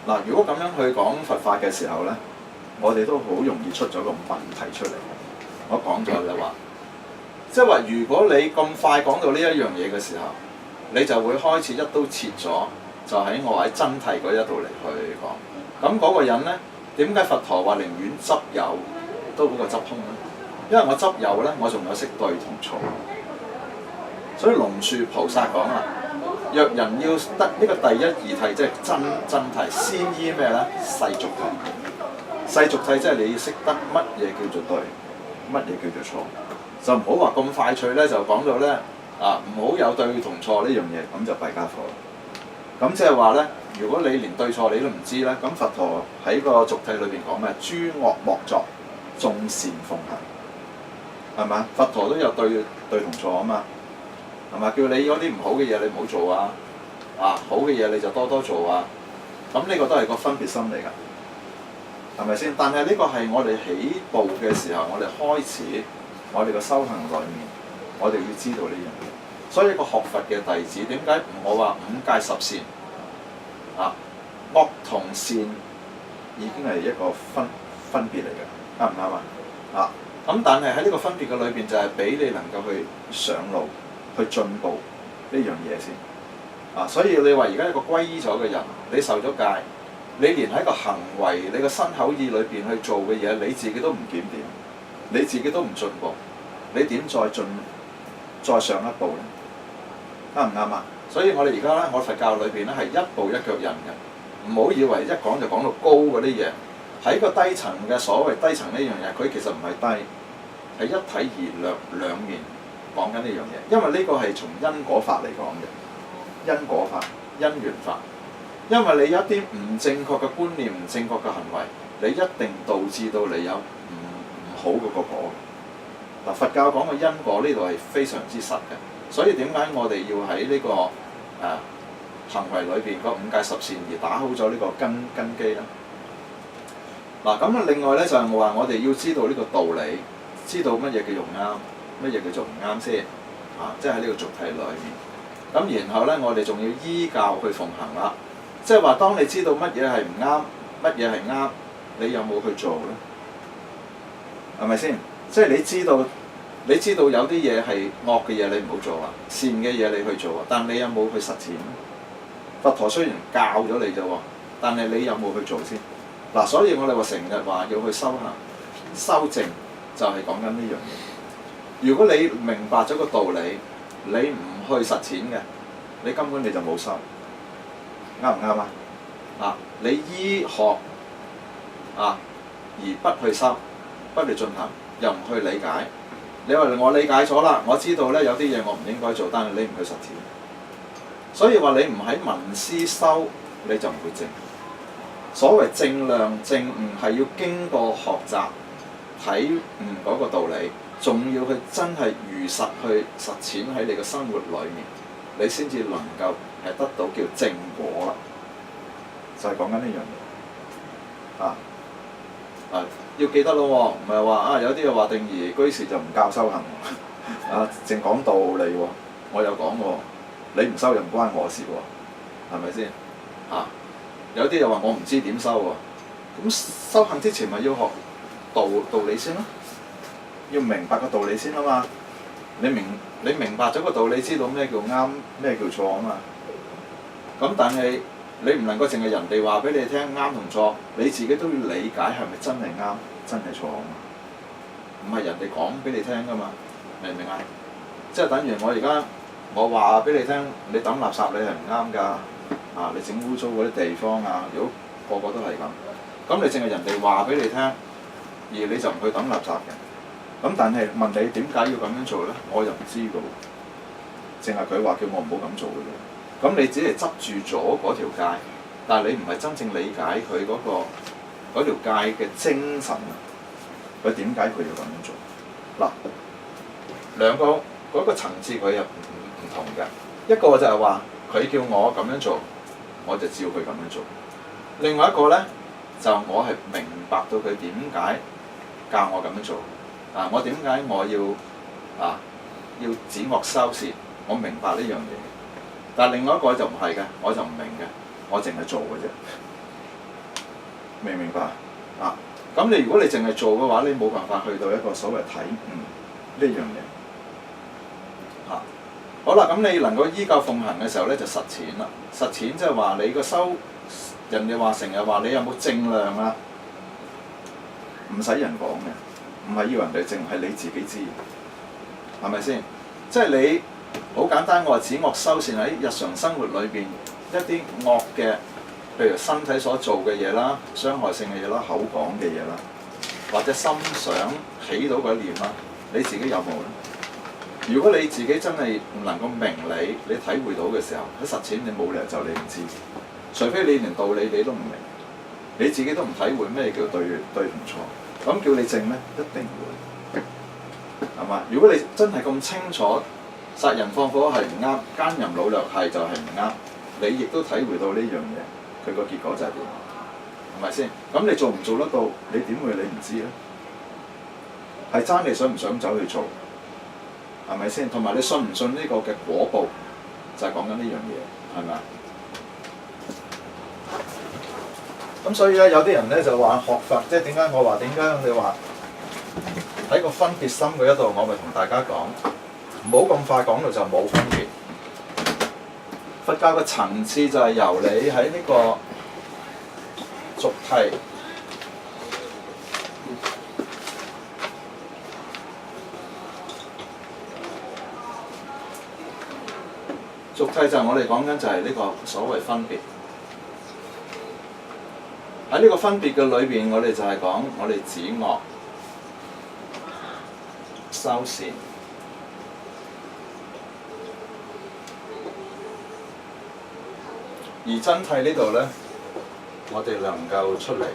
嗱，如果咁樣去講佛法嘅時候咧，我哋都好容易出咗個問題出嚟。我講咗就話，即係話如果你咁快講到呢一樣嘢嘅時候，你就會開始一刀切咗，就喺我喺真諦嗰一度嚟去講。咁嗰個人咧，點解佛陀話寧願執有都好過執空咧？因為我執有咧，我仲有識對同錯。所以龍樹菩薩講啦，若人要得呢個第一義諦，即係真諦，先依咩咧？世俗諦。世俗諦即係你要識得乜嘢叫做對，乜嘢叫做錯，就唔好話咁快脆咧，就講到咧唔好有對同錯呢樣嘢，咁就弊家伙。咁即係話咧，如果你連對錯你都唔知咧，咁佛陀喺個俗諦裏邊講咩？諸惡莫作，眾善奉行，係嘛？佛陀都有對同錯啊嘛。係嘛？叫你嗰啲唔好嘅嘢你唔好做啊！好嘅嘢你就多多做啊！咁呢個都係個分別心嚟㗎，係咪先？但係呢個係我哋起步嘅時候，我哋開始我哋個修行裏面，我哋要知道呢樣嘢。所以個學佛嘅弟子點解我話五戒十善惡同善已經係一個分別嚟㗎，啱唔啱啊？咁但係喺呢個分別嘅裏邊，就係俾你能夠去上路。去進步呢樣嘢先所以你話而家一個皈依咗嘅人，你受咗戒，你連喺個行為、你個身口意裏邊去做嘅嘢，你自己都唔檢點，你自己都唔進步，你點再上一步咧？啱唔啱啊？所以我哋而家咧，我佛教裏邊咧係一步一腳印嘅，唔好以為一講就講到高嗰啲嘢，喺個低層嘅所謂低層呢樣嘢，佢其實唔係低，係一體而兩面。講緊呢樣嘢，因為呢個係從因果法嚟講嘅，因果法、因緣法。因為你有一啲唔正確嘅觀念、唔正確嘅行為，你一定導致到你有唔好嗰個果。佛教講嘅因果呢度係非常之實嘅，所以點解我哋要喺呢個行為裏邊個五戒十善而打好咗呢個根基咧？咁另外咧就係我話我哋要知道呢個道理，知道乜嘢叫做啱。乜嘢叫做唔啱先？即係喺呢個俗諦裏面。咁然後咧，我哋仲要依教去奉行啦。即係話，當你知道乜嘢係唔啱，乜嘢係啱，你有冇去做咧？係咪先？即係你知道有啲嘢係惡嘅嘢，你唔好做啊；善嘅嘢你去做啊。但你有冇去實踐咧？佛陀雖然教咗你啫喎，但係你有冇去做先？所以我哋話成日話要去修行、修正，就係講緊呢樣嘢。如果你明白咗個道理，你唔去實踐嘅，你根本你就冇修，啱唔啱啊？你依學而不去修，不去進行，又唔去理解。你話我理解咗啦，我知道咧有啲嘢我唔應該做，但係你唔去實踐。所以話你唔喺聞思修，你就唔會證。所謂證量證悟係要經過學習體悟嗰個道理。仲要去真係如實去實踐喺你嘅生活裏面，你先至能夠係得到叫正果啦。就係講緊呢樣嘢要記得咯喎，唔係話有啲嘢話定而居士就唔教修行淨講道理喎。我有講過，你唔修又唔關我事喎，係咪先？有啲又話我唔知點修喎，咁修行之前咪要學道理先咯。要明白個道理先啊嘛！你明白咗個道理，知道咩叫啱，咩叫錯啊嘛！咁但係你唔能夠淨係人哋話俾你聽啱同錯，你自己都要理解係咪真係啱，真係錯啊嘛！唔係人哋講俾你聽噶嘛，明唔明啊？即係等於我話俾你聽，你抌垃圾你係唔啱㗎，你整污糟嗰啲地方如果個個都係咁，你淨係人哋話俾你聽，而你就唔去抌垃圾嘅。咁但係問你點解要咁樣做咧？我又唔知㗎喎，淨係佢話叫我唔好咁做嘅啫。咁你只係執住咗嗰條戒，但係你唔係真正理解佢嗰條戒嘅精神啊！佢點解佢要咁樣做？兩個嗰個層次佢又唔同嘅。一個就係話佢叫我咁樣做，我就照佢咁樣做。另外一個咧就我係明白到佢點解教我咁樣做。我點解我要止惡修善？我明白呢樣嘢，但係另外一個就唔係嘅，我就唔明嘅，我淨係做嘅啫。明唔明白啊？咁你如果你淨係做嘅話，你冇辦法去到一個所謂體悟呢樣嘢。好啦，咁你能夠依教奉行嘅時候咧，就實踐啦。實踐即係話你個修，人哋話成日話你有冇正量啊？唔使人講嘅，唔係要人哋正，係你自己知，係咪先？即係你好簡單，我話止惡修善喺日常生活裏邊一啲惡嘅，譬如身體所做嘅嘢啦、傷害性嘅嘢啦、口講嘅嘢啦，或者心想起到嗰一念啦，你自己有冇咧？如果你自己真係唔能夠明理，你體會到嘅時候，喺實踐你冇理由就你唔知，除非你連道理你都唔明，你自己都唔體會咩叫對唔錯，咁叫你正咩？一定會，係嘛？如果你真係咁清楚殺人放火係唔啱，奸淫擄掠係就係唔啱，你亦都體會到呢樣嘢，佢個結果就係點？係咪先？咁你做唔做得到？你點會你唔知咧？係爭你想唔想走去做？係咪先？同埋你信唔信呢個嘅果報，就係講緊呢樣嘢，係咪啊？咁所以咧，有啲人咧就話學佛，即係點解我話點解你話喺個分別心嗰一度，我咪同大家講，唔好咁快講到就冇分別。佛教嘅層次就係由你喺呢個俗諦。俗諦就係我哋講緊就係呢個所謂分別。喺呢個分別嘅裏邊，我哋就係講我哋止惡修善。而真諦呢度咧，我哋能夠出嚟。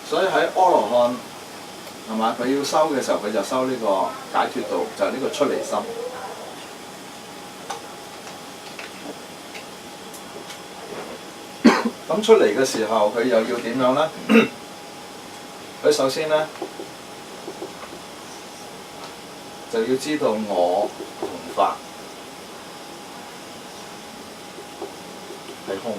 所以喺阿羅漢係嘛，佢要修嘅時候，佢就修呢個解脫道，就係呢個出離心。咁出嚟嘅時候，佢又要點樣咧？佢首先咧就要知道我同法係空嘅。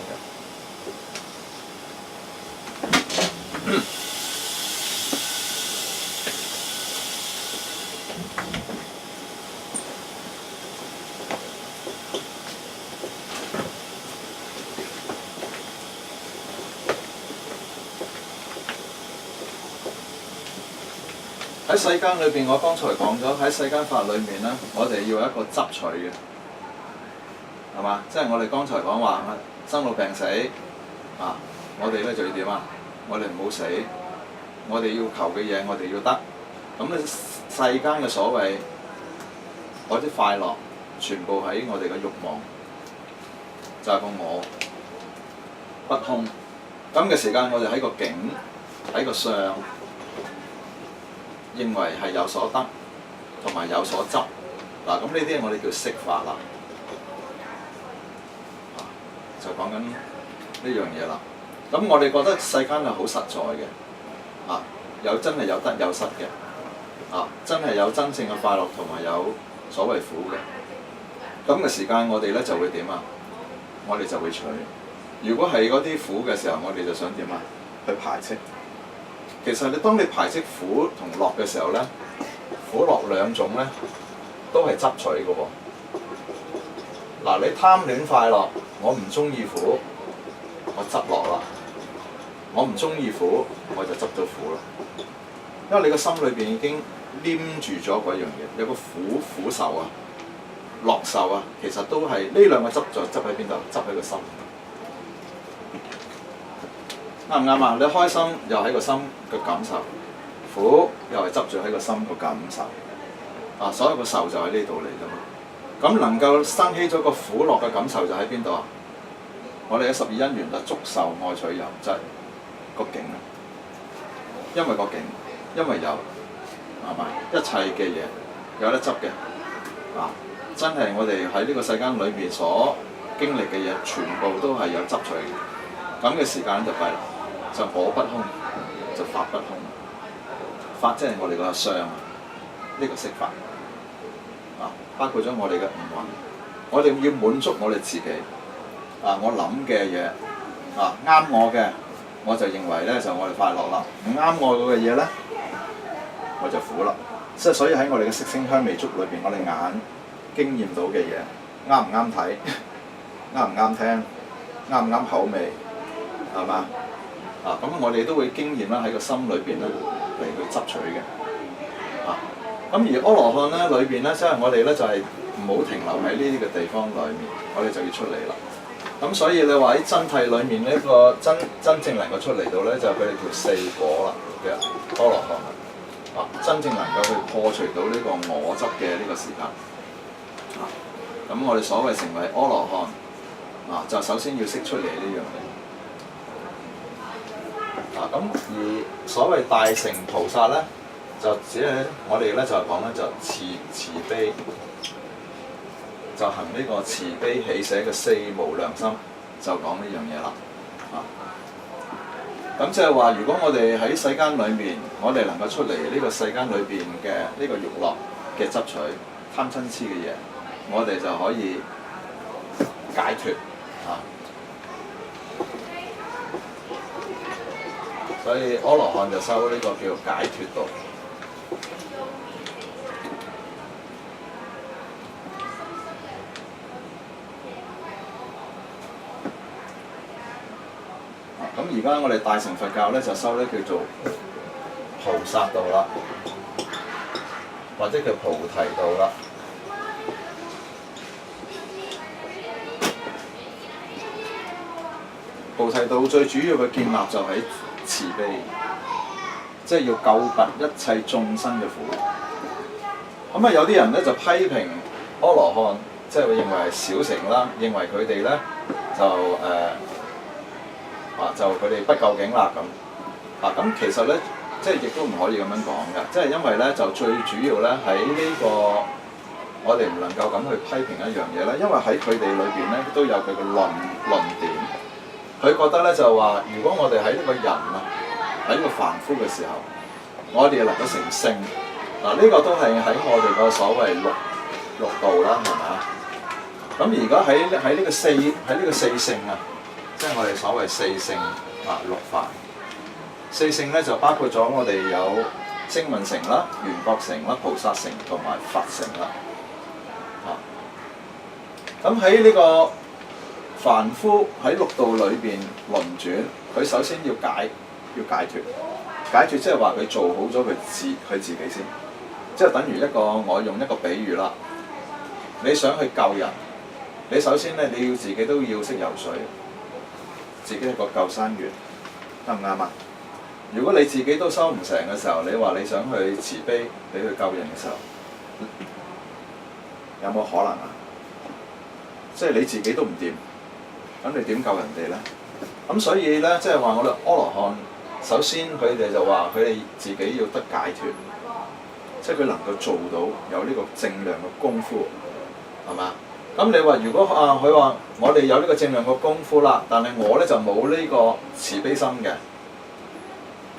喺世間裏邊，我剛才講咗喺世間法裏面咧，我哋要有一個執取嘅，係嘛？即係我哋剛才講話生老病死啊，我哋咧就要點啊？我哋唔好死，我哋要求嘅嘢我哋要得。咁咧世間嘅所謂嗰啲快樂，全部喺我哋嘅慾望，就係個我不空。咁嘅時間，我哋喺個境，喺個相，認為係有所得，同埋有所執。嗱，咁呢啲我哋叫色法啦。就講緊呢樣嘢啦。咁我哋覺得世間係好實在嘅，有真係有得有失嘅，真係有真正嘅快樂同埋有所謂苦嘅。咁嘅時間我哋咧就會點啊？我哋就會取。如果係嗰啲苦嘅時候，我哋就想點啊？去排斥。其實當你排斥苦同樂嘅時候咧，苦樂兩種咧都係執取嘅喎。嗱，你貪戀快樂，我唔中意苦，我執樂啦；我唔中意苦，我就執到苦啦。因為你個心裏邊已經黏住咗嗰樣嘢，有個苦受啊、樂受啊，其實都係呢兩個執著執喺邊度？執喺個心。啱唔啱啊？你開心又喺個心嘅感受，苦又係執住喺個心個感受。所有個受就喺呢度嚟啫嘛。咁能夠生起咗個苦樂嘅感受就喺邊度啊？我哋嘅十二因緣就觸受愛取有，就係個境啦。因為個境，因為有，係咪？一切嘅嘢有得執嘅，真係我哋喺呢個世間裏邊所經歷嘅嘢，全部都係有執取嘅。咁嘅時間就弊啦，就我不空，就法不空。法即係我哋個相，呢個色法啊，包括咗我哋嘅五蘊，我哋要滿足我哋自己啊，我諗嘅嘢啊啱我嘅，我就認為咧就我哋快樂啦；唔啱我嘅嘢咧，我就苦啦。即係所以喺我哋嘅色聲香味觸裏邊，我哋眼經驗到嘅嘢啱唔啱睇，啱唔啱聽，啱唔啱口味，係嘛？啊咁我哋都會經驗啦喺個心裏邊咧嚟去執取嘅。啊咁而阿羅漢咧裏邊咧，即係我哋咧就係唔好停留喺呢啲嘅地方裏面，我哋就要出嚟啦。咁所以你話喺真諦裏面呢個真正能夠出嚟到咧，就係佢哋叫四果啦嘅阿羅漢。啊，真正能夠去破除到呢個我執嘅呢個時間，啊，咁我哋所謂成為阿羅漢，啊，就首先要識出嚟呢樣嘢，啊，咁而所謂大乘菩薩咧，就只係我哋咧就係講咧就慈悲，就行呢個慈悲喜捨嘅四無量心，就講呢樣嘢啦，啊。咁即係話，如果我哋喺世間裏面，我哋能夠出嚟呢個世間裏邊嘅呢個慾樂嘅執取、貪嗔痴嘅嘢，我哋就可以解脫啊！所以阿羅漢就修呢個叫解脫道。咁而家我哋大乘佛教咧就修咧叫做菩薩道啦，或者叫菩提道啦。菩提道最主要嘅建立就喺慈悲，即係要救拔一切眾生嘅苦。咁啊有啲人咧就批評阿羅漢，即係會認為係小乘啦，認為佢哋咧就就佢哋不究竟啦咁，咁其實咧，即係亦都唔可以咁樣講嘅，即係因為咧就最主要咧喺呢個我哋唔能夠咁去批評一樣嘢咧，因為喺佢哋裏邊咧都有佢嘅論點，佢覺得咧就話，如果我哋喺呢個人啊喺呢個凡夫嘅時候，我哋能夠成聖，嗱呢個都係喺我哋個所謂六道啦，係咪啊？咁而家喺呢個四聖啊。即係我哋所謂四聖啊六法，四聖咧就包括咗我哋有聲聞乘啦、緣覺乘啦、菩薩乘同埋佛乘啦。咁喺呢個凡夫喺六道裏邊輪轉，佢首先要解脫，解脫即係話佢做好咗佢自己先，即係等於我用一個比喻啦。你想去救人，你首先咧你要自己都要識游水。自己係個救生員，啱唔啱啊？如果你自己都修唔成嘅時候，你話你想去慈悲，你去救人嘅時候，有冇可能啊？即係你自己都唔掂，咁你點救人哋咧？咁所以咧，即係話我哋阿羅漢，首先佢哋就話佢哋自己要得解脫，即係佢能夠做到有呢個正量嘅功夫，係嘛？咁你話如果佢話我哋有呢個正量嘅功夫啦，但係我咧就冇呢個慈悲心嘅，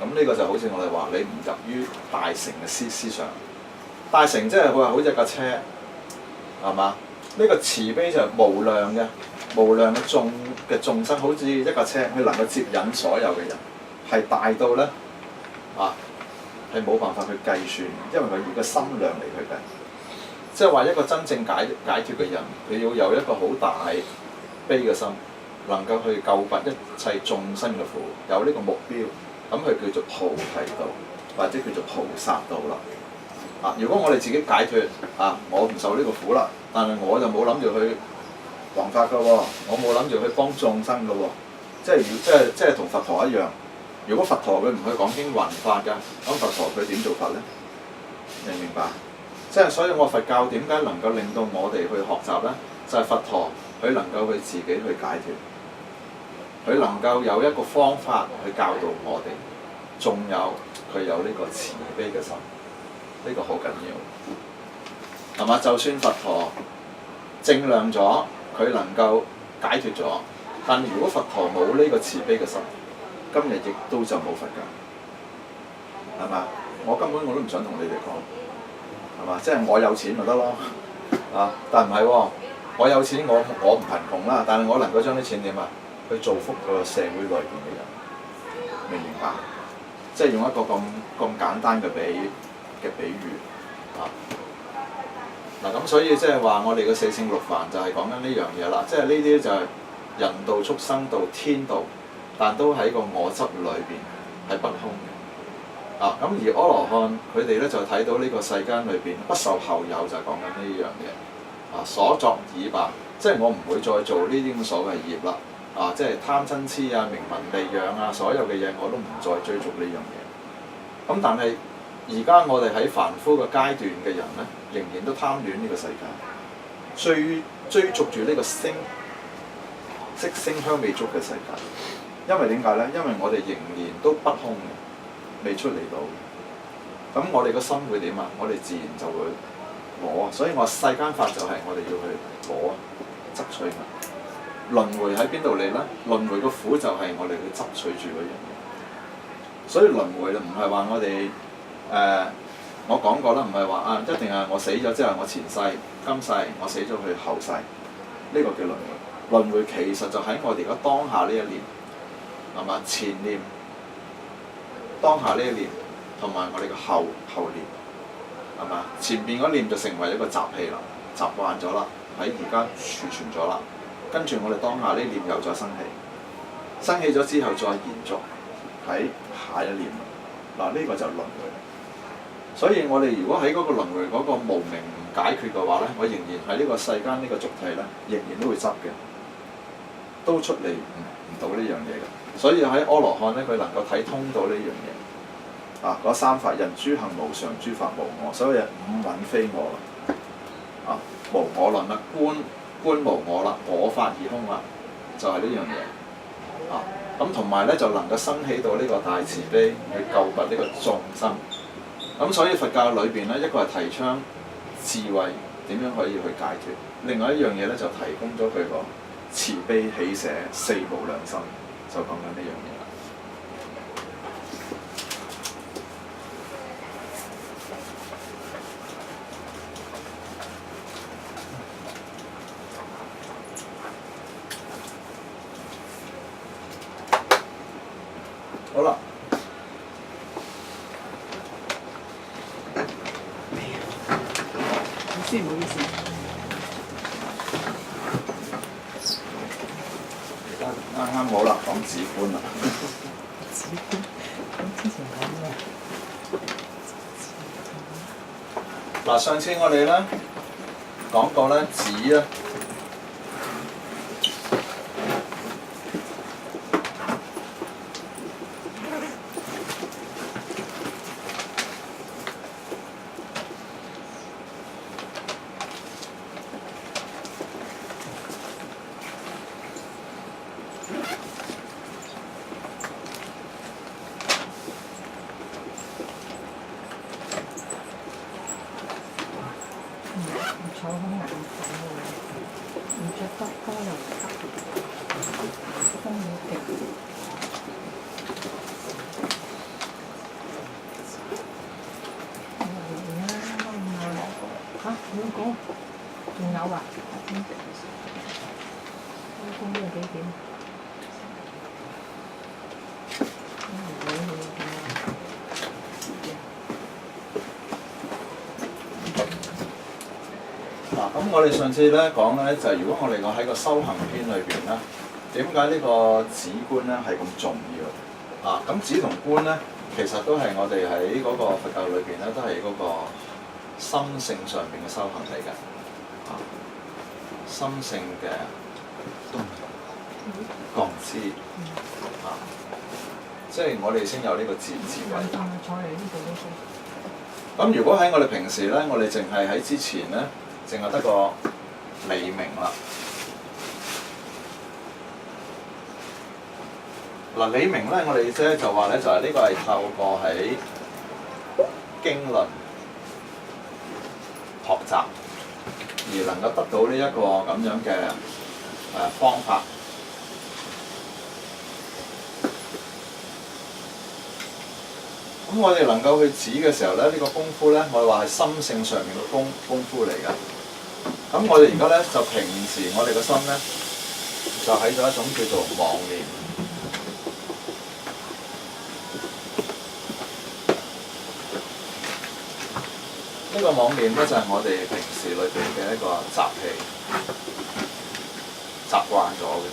咁呢個就好似我哋話你唔入於大乘嘅思想。大乘即係佢話好似架車，係嘛？呢個慈悲就係無量嘅眾生，好似一架車，佢能夠接引所有嘅人，係大到咧係冇辦法去計算，因為佢以個心量嚟去計。即係話一個真正解脫嘅人，佢要有一個好大悲嘅心，能夠去救拔一切眾生嘅苦，有呢個目標，咁佢叫做菩提道，或者叫做菩薩道啦。如果我哋自己解脫我唔受呢個苦啦，但係我就冇諗住去弘法㗎喎，我冇諗住去幫眾生㗎喎，即係同佛陀一樣。如果佛陀佢唔去講經弘法㗎，咁佛陀佢點做法咧？明唔明白？即係所以我佛教點解能夠令到我哋去學習咧？就係佛陀佢能夠佢自己去解脫，佢能夠有一個方法去教導我哋，仲有佢有呢個慈悲嘅心，呢個好緊要，係嘛？就算佛陀正量咗，佢能夠解脫咗，但如果佛陀冇呢個慈悲嘅心，今日亦都就冇佛教，係嘛？我根本我都唔想同你哋講，係嘛？即係我有錢咪得咯，啊！但唔係喎，我有錢我唔貧窮啦，但係我能夠將啲錢點啊？去造福個社會裏邊嘅人，明唔明白？即係用一個咁簡單嘅比喻啊！嗱咁所以即係話我哋嘅四聖六凡就係講緊呢樣嘢啦，即係呢啲就係人道、畜生道、天道，但都喺個我執裏邊係不空嘅。啊咁而阿羅漢佢哋咧就睇到呢個世間裏邊不受後有，就係講緊呢樣嘢。啊所作已罷，即係我唔會再做呢啲咁所謂業啦。啊即係貪嗔痴啊、名聞利養啊，所有嘅嘢我都唔再追逐呢樣嘢。咁但係而家我哋喺凡夫嘅階段嘅人咧，仍然都貪戀呢個世界，追逐住呢個色聲香味觸嘅世界。因為點解咧？因為我哋仍然都不空嘅，未出嚟到。咁我哋個心會點啊？我哋自然就會攞啊。所以我世間法就係我哋要去攞啊，執取啊。輪迴喺邊度嚟咧？輪迴個苦就係我哋去執取住嗰樣嘢。所以輪迴咧唔係話我哋我講過啦，唔係話啊一定係我死咗之後，我前世、今世我死咗去後世，呢個叫輪迴。輪迴其實就喺我哋而家當下呢一念，係嘛？前念、當下呢一念，同埋我哋嘅後念，係嘛？前邊嗰念就成為一個習氣啦，習慣咗啦，喺而家儲存咗啦。跟住我哋當下呢念又再生起，生起咗之後再延續喺下一念。嗱呢個就輪迴。所以我哋如果喺嗰個輪迴嗰個無明唔解決嘅話咧，我仍然喺呢個世間呢個俗體咧，仍然都會執嘅，都出離唔到呢樣嘢嘅。所以喺阿羅漢咧，佢能夠睇通到呢樣嘢。啊，嗰三法人諸行無常，諸法無我，所以五蘊非我啦。啊，無我論啦，觀無我啦，我法已空啦，就係呢樣嘢。啊，咁同埋咧就能夠生起到呢個大慈悲去救拔呢個眾生。咁所以佛教裏邊咧，一個係提倡智慧點樣可以去解決，另外一樣嘢咧就提供咗佢個慈悲喜捨四無量心，就講緊呢樣嘢啦。好啦。唔好意思，啱啱好啦，講止觀啦。止觀，咁之前講咩？嗱，上次我哋咧講過咧止咧。坐好眼瞓喎，唔着得多又唔得，風好勁。兩個仲有啊？開工都幾點？咁我哋上次咧講咧就係、如果我哋講喺個修行篇裏邊咧，點解呢個止觀咧係咁重要？啊，咁止同觀咧，其實都係我哋喺嗰個佛教裏邊咧，都係嗰個心性上邊嘅修行嚟嘅。啊，心性嘅覺知，啊，即係我哋先有呢個智慧。咁如果喺我哋平時咧，我哋淨係喺之前咧。淨係得個理明啦。嗱，理明咧，我哋咧就話咧，就係呢個係透過喺經論學習，而能夠得到呢一個咁樣嘅方法，咁我哋能夠去止嘅時候咧，呢個功夫咧，我哋話係心性上面嘅功夫嚟㗎。咁我哋而家咧就平時我哋個心咧就喺咗一種叫做妄念。呢個妄念咧就係我哋平時裏邊嘅一個習氣，習慣咗嘅，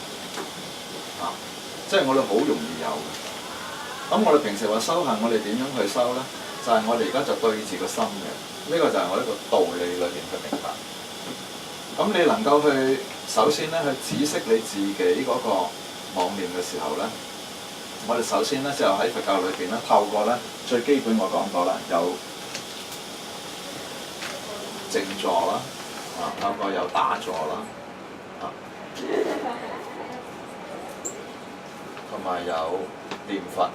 即係我哋好容易有嘅。咁我哋平時話修行，我哋點樣去修咧？就係我哋而家就對住個心嘅，呢個就係我一個道理裏邊去明白。咁你能夠去首先咧去止息你自己嗰個妄念嘅時候咧，我哋首先咧就喺佛教裏邊咧透過咧最基本我講過啦，有靜坐啦，透過有打坐啦，同埋有念佛，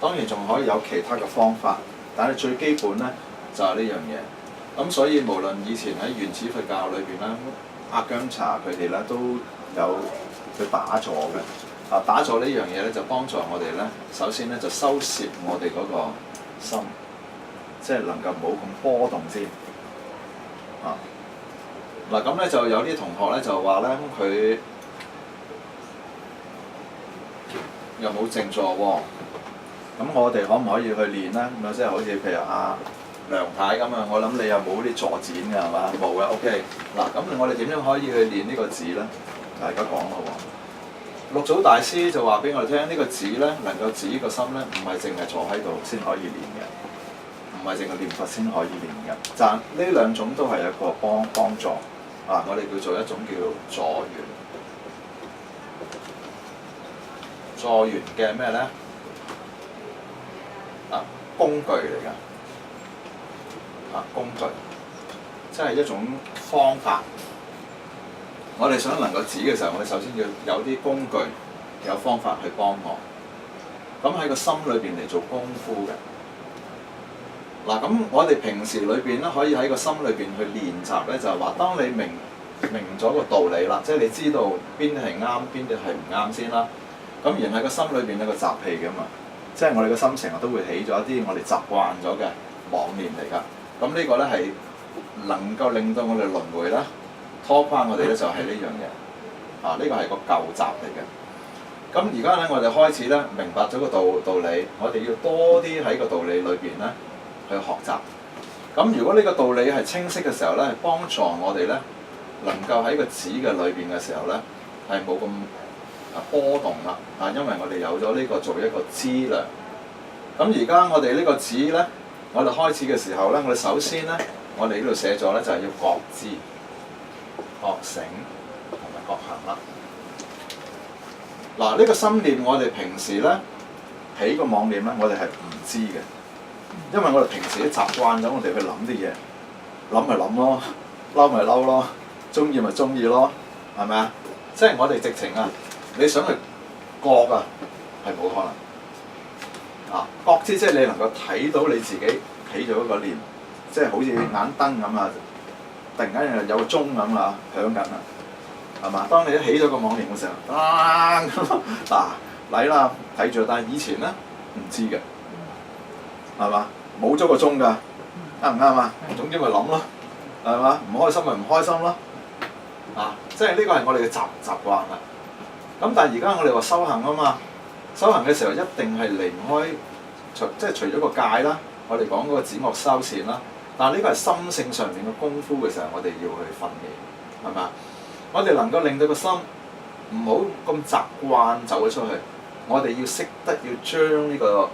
當然仲可以有其他嘅方法，但係最基本咧就係呢樣嘢。咁所以無論以前喺原始佛教裏邊咧，阿姜查佢哋咧都有去打坐嘅。打坐呢樣嘢咧就幫助我哋咧，首先咧就收攝我哋嗰個心，即係能夠冇咁波動先。嗱咁咧就有啲同學咧就話咧，佢又冇靜坐喎。咁我哋可唔可以去練咧？咁啊，即係好似譬如阿梁太咁啊，我諗你又冇啲坐墊㗎係嘛？冇嘅 ，OK。嗱，咁我哋點樣可以去練呢個止咧？大家講咯喎。六祖大師就話俾我哋聽，呢個止咧能夠止個心咧，唔係淨係坐喺度先可以練嘅，唔係淨係念佛先可以練嘅。但呢兩種都係一個幫助。我哋叫做一種叫助緣。助緣嘅咩咧？工具嚟㗎。工具，即係一種方法。我哋想能夠止嘅時候，我哋首先要有啲工具、有方法去幫我。咁喺個心裏邊嚟做功夫嘅。咁我哋平時裏邊咧，可以喺個心裏邊去練習咧，就係話，當你明咗個道理啦，即係你知道邊啲係啱，邊啲係唔啱先啦。咁然喺個心裏邊有個習氣㗎嘛，即係我哋個心成日都會起咗一啲我哋習慣咗嘅妄念嚟㗎。咁呢個咧係能夠令到我哋輪迴啦，拖垮我哋咧就係呢樣嘢。呢個係個舊習嚟嘅。咁而家咧，我哋開始咧明白咗個道理，我哋要多啲喺個道理裏邊咧去學習。咁如果呢個道理係清晰嘅時候咧，係幫助我哋咧能夠喺個止嘅裏邊嘅時候咧係冇咁波動啦。因為我哋有咗呢個做一個資糧。咁而家我哋呢個止咧，我哋開始嘅時候咧，我哋首先咧，我哋呢度寫咗咧就係要覺知、覺醒同埋覺行啦。呢個心念我哋平時咧起個妄念咧，我哋係唔知嘅，因為我哋平時都習慣咗我哋去諗啲嘢，諗咪諗咯，嬲咪嬲咯，中意咪中意咯，係咪啊？即係我哋直情你想去覺係冇可能。覺知即係你能夠睇到你自己起咗一個念，即係好似眼燈咁突然間有個鐘咁響緊係嘛？當你一起咗個妄念嘅時候，嚟啦睇住，但係以前咧唔知嘅，係嘛？冇咗個鐘㗎，啱唔啱啊？總之咪諗咯，係嘛？唔開心咪唔開心咯，即係呢個係我哋嘅習慣啦。咁但係而家我哋話修行啊嘛，修行嘅時候一定係離唔開即係除咗個戒啦，我哋講嗰個止惡修善啦。但係呢個係心性上面嘅功夫嘅時候，我哋要去訓練，係嘛？我哋能夠令到個心唔好咁習慣走咗出去，我哋要識得要將呢個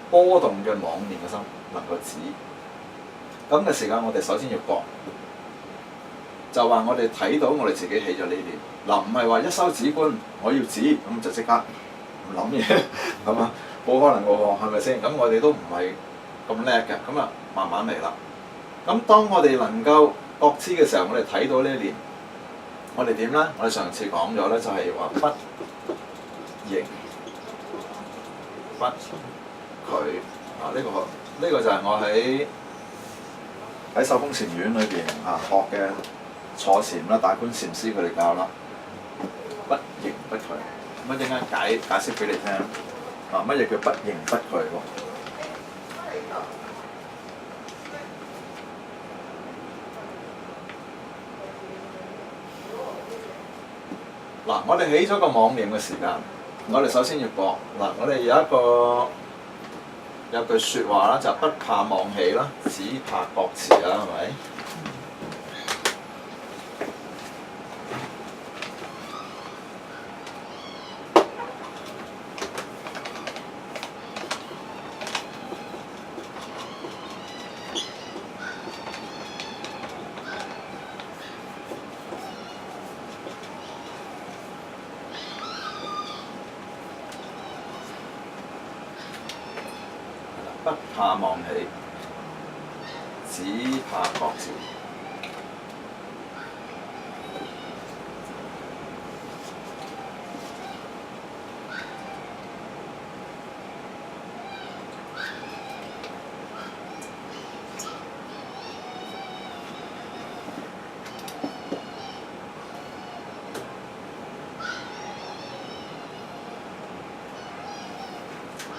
波動嘅妄念嘅心能夠止。咁嘅時間，我哋首先要覺，就話我哋睇到我哋自己起咗呢念。唔係話一修止觀，我要止咁就即刻唔諗嘢，係嘛？冇可能嘅喎，係咪先？咁我哋都唔係咁叻嘅，咁慢慢嚟啦。咁當我哋能夠覺知嘅時候，我哋睇到呢一念，我哋點咧？我哋上次講咗咧，就係話不形不拒呢個就係我喺秀峰禪院裏邊學嘅坐禪啦，大觀禪師佢哋教啦，不形不拒。咁點解解釋俾你聽？乜嘢叫不形不拒喎？嗱，我哋起咗個妄念嘅時間，我哋首先要覺嗱，我哋有句説話啦，就不怕妄起啦，只怕覺遲啦，係咪？不怕妄起，只怕覺遲。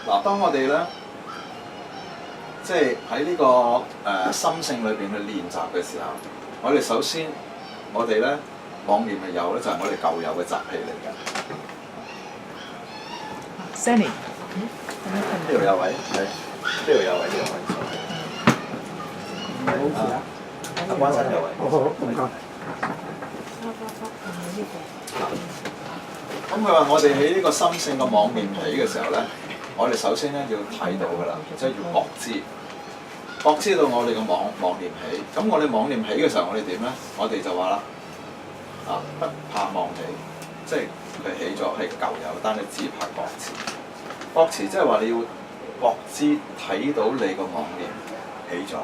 嗱，當我哋咧，即係喺呢個心性裏邊去練習嘅時候，我哋首先我哋咧妄念係有咧，就係我哋舊有嘅習氣嚟嘅。Sunny，呢度有位，係呢度有位，呢度位。冇事啊。阿關生有位。好，唔該。咁佢話：我哋喺呢個心性嘅妄念起嘅時候咧，我哋首先咧要睇到㗎啦，即係要覺知到我哋嘅妄念起。咁我哋妄念起嘅時候，我哋點咧？我哋就話啦，不怕妄起，即係佢起咗係舊有，但係只怕覺遲。覺遲即係話你要覺知睇到你個妄念起咗，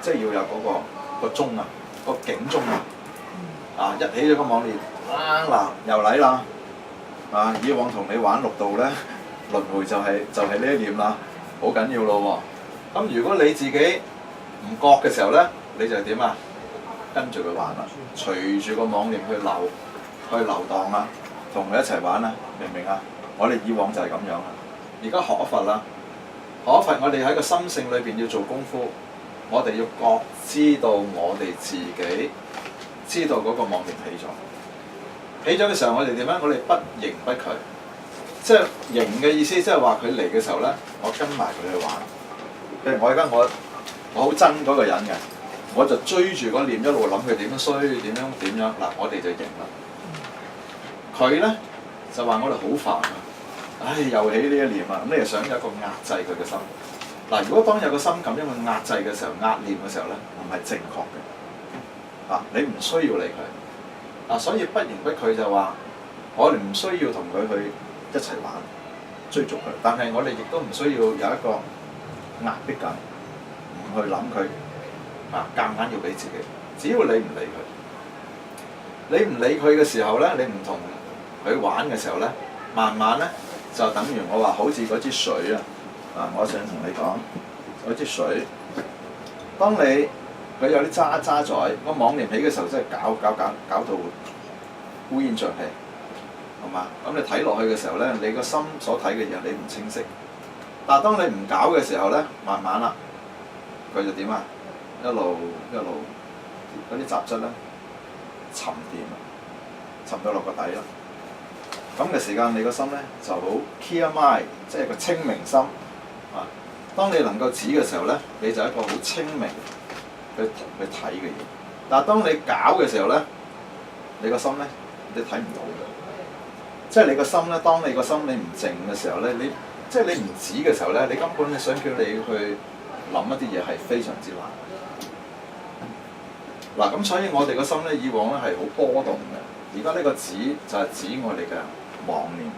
即係要有嗰個鐘啊，個警鐘啊，一起咗個妄念，嗱又嚟啦，以往同你玩六道咧，輪迴就係呢一念啦，好緊要咯喎。咁如果你自己唔覺嘅時候咧，你就點啊？跟住佢玩啦，隨住個妄念去流蕩啊，同佢一齊玩啊，明唔明啊？我哋以往就係咁樣啦，而家學咗佛啦，學咗佛我哋喺個心性裏邊要做功夫，我哋要覺知到我哋自己知道嗰個妄念起咗嘅時候，我哋點樣？我哋不迎不拒，即係迎嘅意思，即係話佢嚟嘅時候咧，我跟埋佢去玩。譬如我而家我好憎嗰個人嘅，我就追住個念一路諗佢點樣衰，點樣嗱，我哋就迎啦。佢咧就話我哋好煩啊，又起呢一念啊，咁你就想有一個壓制佢嘅心。嗱，如果當有個心咁樣去壓制嘅時候，壓念嘅時候咧，唔係正確嘅。你唔需要理佢。所以不迎不拒就話，我哋唔需要同佢去一齊玩，追逐佢，但係我哋亦都唔需要有一個壓迫感，唔去諗佢，夾硬要俾自己。只要你唔理佢，你唔理佢嘅時候咧，你唔同佢玩嘅時候咧，慢慢咧就等於我話好似嗰支水啊！我想同你講，嗰支水，當你佢有啲渣仔，個妄念起嘅時候，真係搞到烏煙瘴氣，係嘛？咁你睇落去嘅時候咧，你個心所睇嘅嘢你唔清晰。但係當你唔搞嘅時候咧，慢慢啦，佢就點啊？一路嗰啲雜質咧沉澱，沉到落個底啦。咁嘅時間，你個心咧就好 clear mind，即係個清明心。當你能夠止嘅時候咧，你就係一個好清明去睇嘅嘢。但係當你搞嘅時候咧，你個心咧你睇唔到嘅。即係你個心咧，當你個心你唔靜嘅時候咧，即係你唔止嘅時候咧，你根本你想叫你去諗一啲嘢係非常之難。嗱，咁所以我哋個心咧，以往咧係好波動嘅。而家呢個止就係指我哋嘅妄念。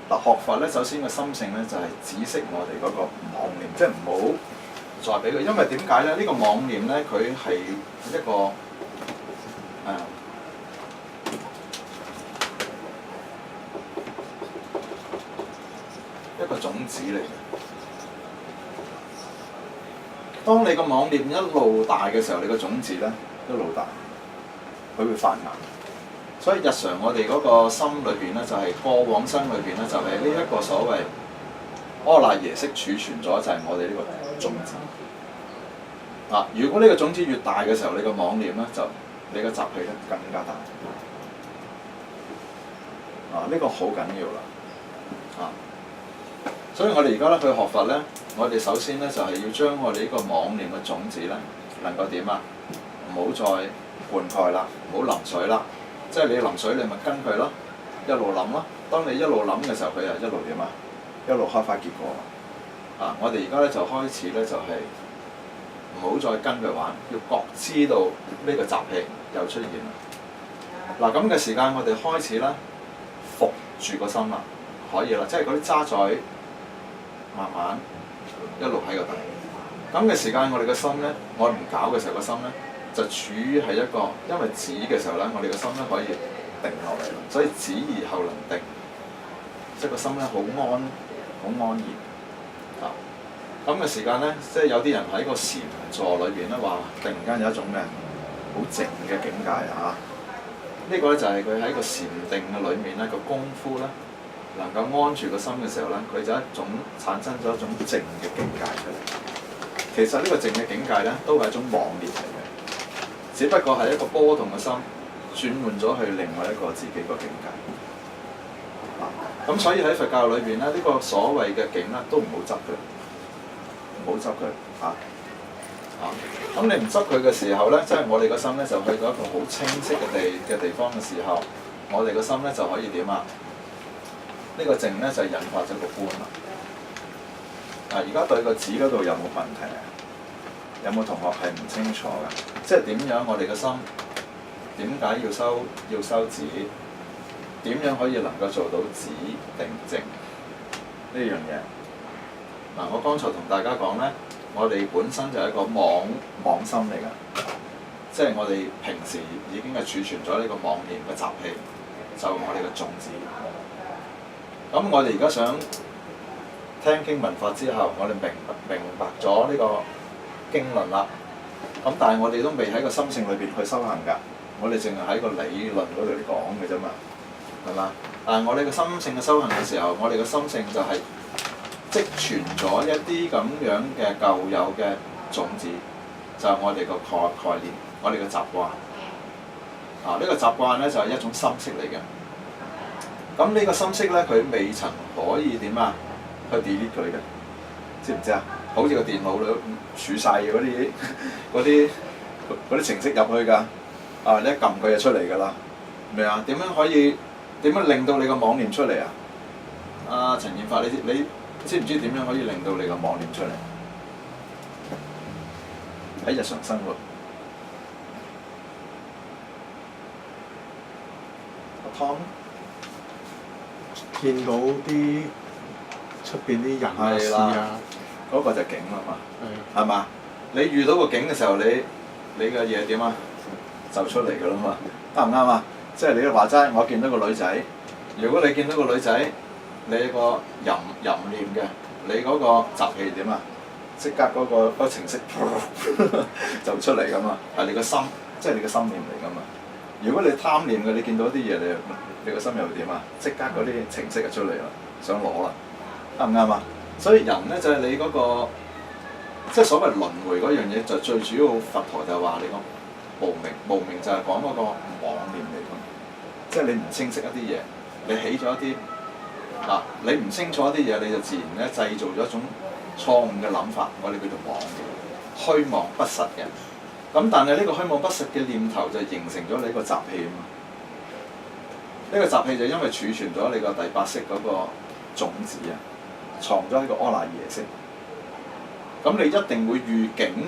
嗱，學佛咧，首先個心性咧就係止息我哋嗰個妄念，即係唔好再俾佢。因為點解咧？呢個妄念咧，佢係一個一個種子嚟嘅。當你個妄念一路大嘅時候，你個種子咧一路大，佢會發芽。所以日常我哋嗰個心裏邊咧，就係過往生裏邊咧，就係呢一個所謂阿賴耶識儲存咗就係我哋呢個種子。如果呢個種子越大嘅時候，你個妄念咧就你個習氣咧更加大。呢個好緊要啦。所以我哋而家咧去學佛咧，我哋首先咧就係要將我哋呢個妄念嘅種子咧能夠點啊？唔好再灌溉啦，唔好淋水啦。即係你淋水，你咪跟佢咯，一路諗咯。當你一路諗嘅時候，佢又一路點啊？一路開花結果。我哋而家咧就開始咧就係唔好再跟佢玩，要覺知到呢個習氣又出現啦。咁嘅時間，我哋開始啦，伏住個心啦，可以啦，即係嗰啲渣滓慢慢一路喺個底。咁嘅時間，我哋個心咧，我唔搞嘅時候，個心咧就處於係一個，因為止嘅時候咧，我哋個心咧可以定落嚟，所以止而後能定，即係個心咧好安然。咁嘅時間咧，即係有啲人喺個禪坐裏邊咧話，突然間有一種咩好靜嘅境界呢個咧就係佢喺個禪定嘅裏面咧個功夫咧，能夠安住個心嘅時候咧，佢就產生咗一種靜嘅境界出嚟。其實呢個靜嘅境界咧，都係一種妄念嚟嘅，只不過係一個波動嘅心轉換咗去另外一個自己個境界。咁所以喺佛教裏邊咧，呢個所謂嘅境咧，都唔好執佢。唔好執佢咁你唔執佢嘅時候咧，即係我哋個心咧就去到一個好清晰嘅地方嘅時候，我哋個心咧就可以點啊？呢個靜咧就引發咗個觀啦。而家對個止嗰度有冇問題啊？有冇同學係唔清楚㗎？即係點樣我哋個心點解要修止？點樣可以能夠做到止定靜呢樣嘢？我剛才同大家講咧，我哋本身就係一個妄心嚟㗎，即係我哋平時已經係儲存咗呢個妄念嘅習氣，就我哋嘅種子。咁我哋而家想聽經聞法之後，我哋明白咗呢個經論啦。咁但係我哋都未喺個心性裏邊去修行㗎，我哋淨係喺個理論嗰度嚟講嘅啫嘛，係嘛？但係我哋個心性嘅修行嘅時候，我哋個心性就係積存咗一啲咁樣嘅舊有嘅種子，就係我哋個概念，我哋嘅習慣。呢個習慣咧就係一種心識嚟嘅。咁呢個心識咧，佢未曾可以點啊？去 delete 佢嘅，知唔知啊？好似個電腦裏儲晒嗰啲程式入去㗎。你一撳佢就出嚟㗎啦。明啊？點樣令到你個妄念出嚟啊？陳彥發，你知唔知點樣可以令到你個妄念出嚟？喺日常生活，阿 Tom 見到啲出邊啲人啊事啊，嗰個就境啦嘛，係嘛？你遇到個境嘅時候，你嘅嘢點啊？就出嚟㗎啦嘛，啱唔啱啊？即係你話齋，我見到個女仔，如果你見到個女仔，你個淫念嘅，你嗰個習氣點啊？即刻嗰個程式就出嚟㗎嘛，係你個心，即係你個心念嚟㗎嘛。如果你貪念嘅，你見到啲嘢，你個心又點啊？即刻嗰啲程式就出嚟啦，想攞啦，啱唔啱啊？所以人咧就係你嗰個，即係所謂輪迴嗰樣嘢，就最主要佛陀就係話你個無明就係講嗰個妄念嚟㗎，即係你唔清晰一啲嘢，你起咗一啲你唔清楚一啲嘢，你就自然咧製造咗一種錯誤嘅諗法，我哋叫做妄念，虛妄不實嘅。咁但係呢個虛妄不實嘅念頭就形成咗你個習氣啊嘛。呢個習氣就因為儲存咗你個第八識嗰個種子啊，藏咗喺個阿賴耶識。咁你一定會遇境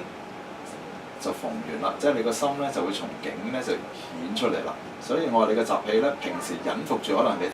就逢緣啦，即係你個心咧就會從境咧就顯出嚟啦。所以我話你個習氣咧，平時隱伏住可能你